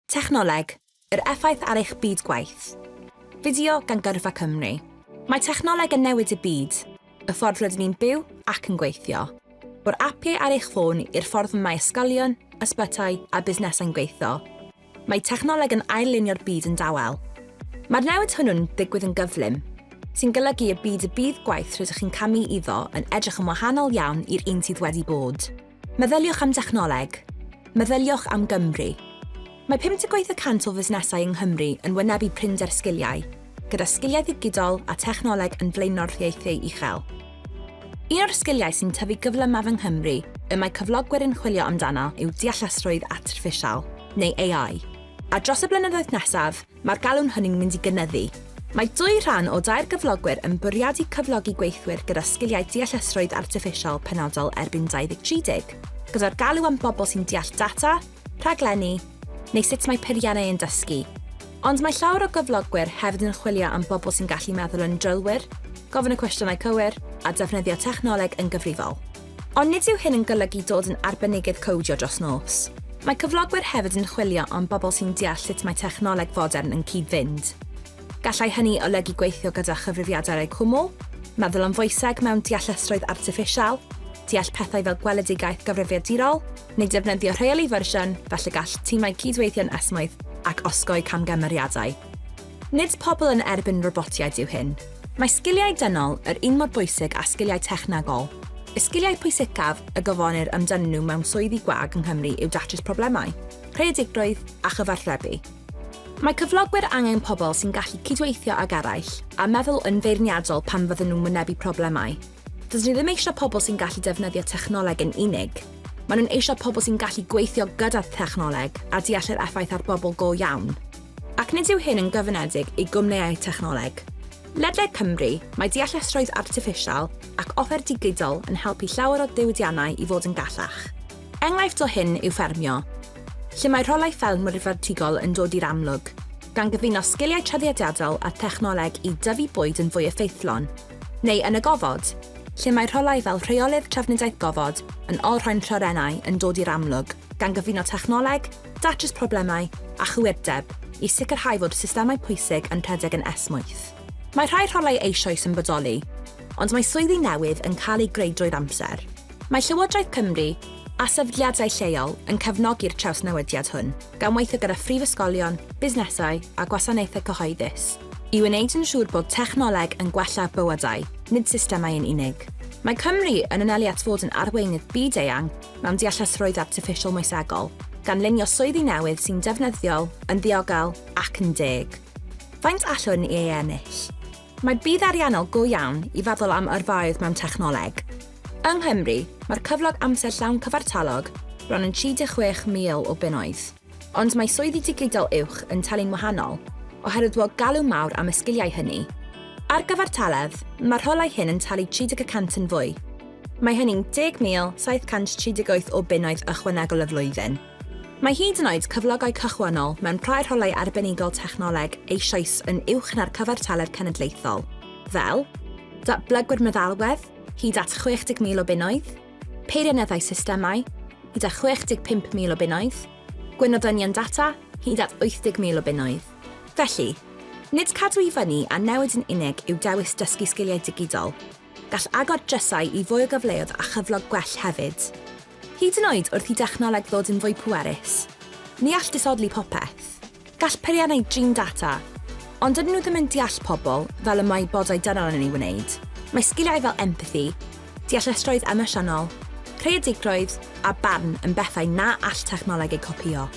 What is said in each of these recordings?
Technoleg, yr effaith ar eich byd gwaith. Fideo gan Gyrfa Cymru. Mae technoleg yn newid y byd, y ffordd rydyn ni'n byw ac yn gweithio. O'r apiau ar eich ffôn i'r ffordd mae ysgolion, ysbytau a busnesau'n gweithio. Mae technoleg yn ail-lunio'r byd yn dawel. Mae'r newid hwnnw'n digwydd yn gyflym, sy'n golygu y bydd gwaith rydych chi'n camu iddo yn edrych yn wahanol iawn i'r un sydd wedi bod. Meddyliwch am technoleg. Meddyliwch am Gymru. Mae 58% o fusnesau yng Nghymru yn wynebu prinder sgiliau, gyda sgiliau digidol a technoleg yn flaenoriaethu uchel. Un o'r sgiliau sy'n tyfu gyflymaf yng Nghymru y mae cyflogwyr yn chwilio amdano yw deallusrwydd artiffisial, neu AI. A dros y blynyddoedd nesaf, mae'r galw'n hynny'n mynd i gynyddu. Mae 2 rhan o 2 gyflogwyr yn bwriadu cyflogi gweithwyr gyda sgiliau deallusrwydd artiffisial penodol erbyn 2030, gyda'r galw am bobl sy'n deall data, rhaglenni, neu sut mae peiriannau yn dysgu. Ond mae llawer o gyflogwyr hefyd yn chwilio am bobl sy'n gallu meddwl yn drylwyr, gofyn y cwestiynau cywir, a defnyddio technoleg yn gyfrifol. Ond nid yw hyn yn golygu dod yn arbenigydd codio dros nos. Mae cyflogwyr hefyd yn chwilio am bobl sy'n deall sut mae technoleg fodern yn cyd-fynd. Gallai hynny olygu gweithio gyda chyfrifiadarau cwmwl, meddwl am fwyseg mewn deallusrwydd artiffisial, deall pethau fel gweledigaeth gyfrifiadurol, neu defnyddio rheoli fersiwn felly gall tîmau cydweithio'n esmwydd ac osgoi camgymeriadau. Nid pobl yn erbyn robotiaid yw hyn. Mae sgiliau dynol yr un mor bwysig a sgiliau technegol. Y sgiliau pwysicaf y gyfonir amdano nhw mewn swyddi gwag yng Nghymru yw datrys problemau, creadigrwydd a chyfarthrebu. Mae cyflogwyr angen pobl sy'n gallu cydweithio ag eraill a meddwl yn feirniadol pan fydden nhw'n wynebu problemau. Dydyn ni ddim eisiau pobl sy'n gallu defnyddio technoleg yn unig. Maen nhw'n eisiau pobl sy'n gallu gweithio gyda technoleg a deall yr effaith ar bobl go iawn. Ac nid yw hyn yn gyfynedig i gwmnïau technoleg. Ledled Cymru, mae deallusrwydd artiffisial ac offer digidol yn helpu llawer o diwydiannau i fod yn gallach. Enghraifft o hyn yw ffermio, lle mae rholau ffermwyr vertigol yn dod i'r amlwg, gan gyfuno sgiliau traddodiadol a technoleg i dyfu bwyd yn fwy effeithlon, neu yn y gofod, lle mae rholau fel rheolydd trafnidaeth gofod yn olrhain trorennau yn dod i'r amlwg, gan gyfuno technoleg, datrys problemau a chywirdeb i sicrhau fod systemau pwysig yn rhedeg yn esmwyth. Mae rhai rholau eisoes yn bodoli, ond mae swyddi newydd yn cael ei greu drwy'r amser. Mae Llywodraeth Cymru a sefydliadau lleol yn cefnogi'r trawsnewidiad hwn, gan weithio gyda phrifysgolion, busnesau a gwasanaethau cyhoeddus, i wneud yn siŵr bod technoleg yn gwella bywydau, nid systemau yn unig. Mae Cymru yn anelu at fod yn arweinydd byd-eang mewn deallusrwydd artiffisial moesegol, gan lunio swyddi newydd sy'n defnyddiol, yn ddiogel ac yn deg. Faint allwn i ei ennill? Mae byd ariannol go iawn i feddwl am yrfaoedd mewn technoleg. Yng Nghymru, mae'r cyflog amser llawn cyfartalog bron yn 36,000 o bunnoedd, ond mae swyddi digidol uwch yn talu'n wahanol, oherwydd bod galw mawr am y sgiliau hynny. Ar gyfartaledd, mae'r rholau hyn yn talu 30% yn fwy. Mae hynny'n 10,738 o bunnoedd ychwanegol y flwyddyn. Mae hyd yn oed cyflogau cychwynnol mewn rhai rholau arbenigol technoleg eisoes yn uwch na'r cyfartaledd cenedlaethol, fel datblygwyr meddalwedd, hyd at 60,000 o bunnoedd, peirianneddau systemau, hyd at 65,000 o bunnoedd, gwynoddynion data, hyd at 80,000 o bunnoedd. Felly, nid cadw i fyny a newid yn unig yw dewis dysgu sgiliau digidol. Gall agor drysau i fwy o gyfleoedd a chyflog gwell hefyd. Hyd yn oed wrth i technoleg ddod yn fwy pwerus. Ni all disodli popeth. Gall peiriannau drin data, ond dydyn nhw ddim yn deall pobl fel y mae bodau dynol yn ei wneud. Mae sgiliau fel empathy, deallusrwydd emosiynol, creadigrwydd a barn yn bethau na all technoleg eu copio.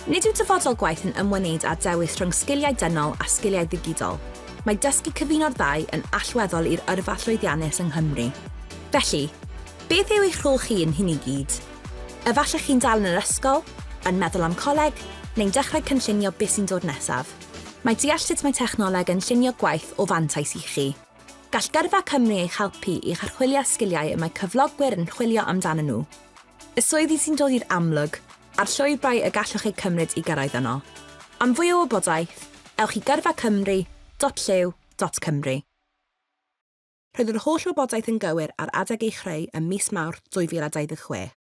Nid yw dyfodol gwaith yn ymwneud â dewis rhwng sgiliau dynol a sgiliau digidol. Mae dysgu cyfuno'r ddau yn allweddol i'r yrfa llwyddiannus yng Nghymru. Felly, beth yw eich rôl chi yn hyn i gyd? Efallai chi'n dal yn yr ysgol, yn meddwl am coleg, neu'n dechrau cynllunio beth sy'n dod nesaf. Mae deall sut mae technoleg yn llunio gwaith o fantais i chi. Gall Gyrfa Cymru eich helpu i'ch archwilio sgiliau y mae cyflogwyr yn chwilio amdano nhw. Y swyddi sy'n dod i'r amlwg, a'r llwybrau y gallwch ei cymryd i gyrraedd yno. Am fwy o wybodaeth, ewch i gyrfacymru.llew.cymru. Roedd yr holl wybodaeth yn gywir ar adeg ei chreu ym mis Mawrth 2026.